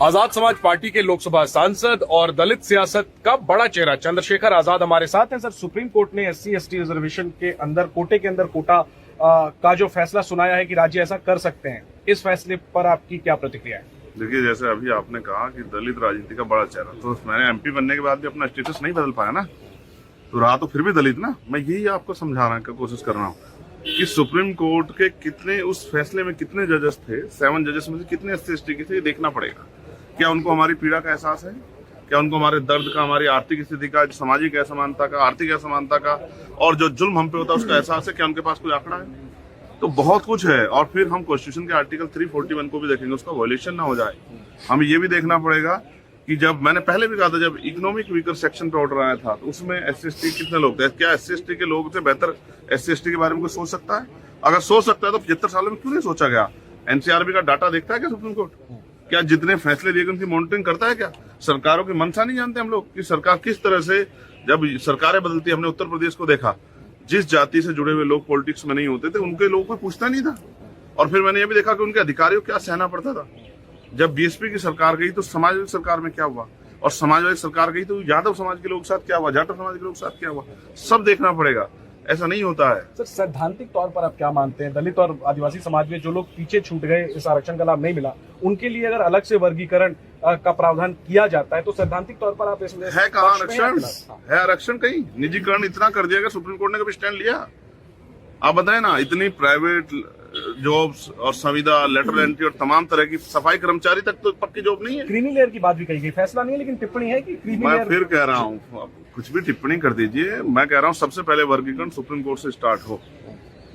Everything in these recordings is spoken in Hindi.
आजाद समाज पार्टी के लोकसभा सांसद और दलित सियासत का बड़ा चेहरा चंद्रशेखर आजाद हमारे साथ हैं। सर, सुप्रीम कोर्ट ने SC/ST रिजर्वेशन के अंदर कोटे के अंदर कोटा का जो फैसला सुनाया है कि राज्य ऐसा कर सकते हैं, इस फैसले पर आपकी क्या प्रतिक्रिया है? देखिए, जैसे अभी आपने कहा कि दलित राजनीति का बड़ा चेहरा, तो मैंने MP बनने के बाद भी अपना स्टेटस नहीं बदल पाया ना, तो रहा तो फिर भी दलित ना। मैं यही आपको समझाने की कोशिश कर रहा हूँ कि सुप्रीम कोर्ट के कितने उस फैसले में कितने जजेस थे, 7 जजेस में से कितने SC/ST के थे, ये देखना पड़ेगा। क्या उनको हमारी पीड़ा का एहसास है? क्या उनको हमारे दर्द का, हमारी आर्थिक स्थिति का, सामाजिक असमानता का, आर्थिक असमानता का और जो जुल्म हम पे होता है उसका एहसास है? क्या उनके पास कोई आंकड़ा है? तो बहुत कुछ है। और फिर हम कॉन्स्टिट्यूशन के आर्टिकल 341 को भी देखेंगे, उसका वायलेशन ना हो जाए। हमें ये भी देखना पड़ेगा कि जब मैंने पहले भी कहा था, जब इकोनॉमिक वीकर सेक्शन पे ऑर्डर आया था, तो उसमें SC/ST कितने लोग थे? क्या SC/ST के लोग से बेहतर SC/ST के बारे में कोई सोच सकता है? अगर सोच सकता है तो 75 सालों में क्यों नहीं सोचा गया? NCRB का डाटा देखता है क्या सुप्रीम कोर्ट? क्या जितने फैसले लिए गए उनकी मॉनिटरिंग करता है क्या? सरकारों की मंशा नहीं जानते हम लोग कि सरकार किस तरह से, जब सरकारें बदलती, हमने उत्तर प्रदेश को देखा, जिस जाति से जुड़े हुए लोग पॉलिटिक्स में नहीं होते थे उनके लोगों को पूछता नहीं था। और फिर मैंने ये भी देखा कि उनके अधिकारियों को क्या सहना पड़ता था। जब BSP की सरकार गई तो समाजवादी सरकार में क्या हुआ, और समाजवादी सरकार गई तो यादव समाज के लोग साथ क्या हुआ, जाटव समाज के लोग साथ क्या हुआ, सब देखना पड़ेगा। ऐसा नहीं होता है। सर, सैद्धांतिक तौर पर आप क्या मानते हैं, दलित और आदिवासी समाज में जो लोग पीछे छूट गए, इस आरक्षण का लाभ नहीं मिला, उनके लिए अगर अलग से वर्गीकरण का प्रावधान किया जाता है तो सैद्धांतिक तौर पर आप इसमें है कहाँ आरक्षण? है आरक्षण कहीं? निजीकरण इतना कर दिया, सुप्रीम कोर्ट ने कभी स्टैंड लिया? आप बताए ना, इतनी प्राइवेट जॉब्स और संविदा, लेटरल एंट्री और तमाम तरह की, सफाई कर्मचारी तक तो पक्की जॉब नहीं है। क्रीमी लेयर की बात भी कही गई, फैसला नहीं है लेकिन टिप्पणी है कि क्रीमी मैं लेयर। फिर कह रहा हूँ, कुछ भी टिप्पणी कर दीजिए, मैं कह रहा हूँ सबसे पहले वर्गीकरण सुप्रीम कोर्ट से स्टार्ट हो।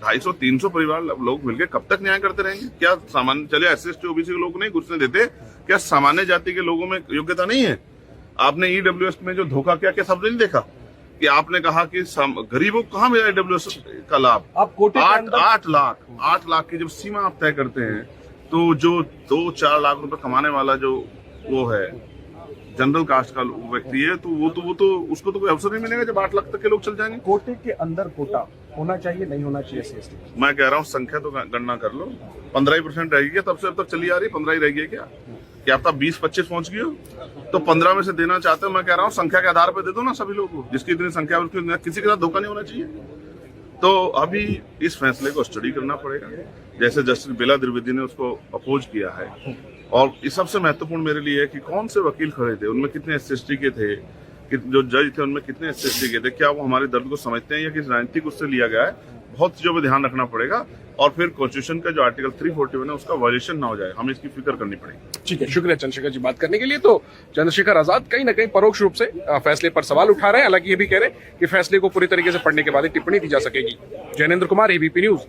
250-300 परिवार लोग मिलकर कब तक न्याय करते रहेंगे? क्या सामान्य, चलिए SC/ST OBC के लोग नहीं घुसने देते, क्या सामान्य जाति के लोगों में योग्यता नहीं है? आपने EWS में जो धोखा किया, क्या सब नहीं देखा कि आपने कहा कि गरीबों को कहाँ मिला EWS का लाभ? आप कोटे 8 लाख की जब सीमा आप तय करते हैं, तो जो 2-4 लाख रुपए कमाने वाला जो वो है जनरल कास्ट का व्यक्ति है, तो वो तो उसको तो कोई अवसर नहीं मिलेगा जब 8 लाख तक के लोग चल जाएंगे। कोटे के अंदर कोटा होना चाहिए, नहीं होना चाहिए SC/ST? मैं कह रहा हूँ संख्या तो गणना कर लो, 15% रहेगी क्या? तब से अब तक चली आ रही 15 ही रहेगी क्या आप 20-25 पहुंच गए हो? तो 15 में से देना चाहते हो? मैं कह रहा हूँ संख्या के आधार पर दे दो ना सभी लोगों को, जिसकी इतनी संख्या, किसी के साथ धोखा नहीं होना चाहिए। तो अभी इस फैसले को स्टडी करना पड़ेगा। जैसे जस्टिस बेला द्विवेदी ने उसको अपोज किया है, और इस सबसे महत्वपूर्ण मेरे लिए है कि कौन से वकील खड़े थे, उनमें कितने SC/ST के थे, कि जो जज थे उनमें कितने SC/ST के थे, क्या वो हमारे दर्द को समझते हैं या किस राजनीतिक उससे लिया गया है? बहुत चीजों पर ध्यान रखना पड़ेगा। और फिर कॉन्स्टिट्यूशन का जो आर्टिकल 341 है उसका वायलेशन ना हो जाए, हमें इसकी फिक्र करनी पड़ेगी। ठीक है, शुक्रिया चंद्रशेखर जी बात करने के लिए। तो चंद्रशेखर आजाद कहीं ना कहीं परोक्ष रूप से फैसले पर सवाल उठा रहे हैं, हालांकि ये भी कह रहे हैं कि फैसले को पूरी तरीके से पढ़ने के बाद ही टिप्पणी दी जा सकेगी। Jainendra Kumar, ABP news.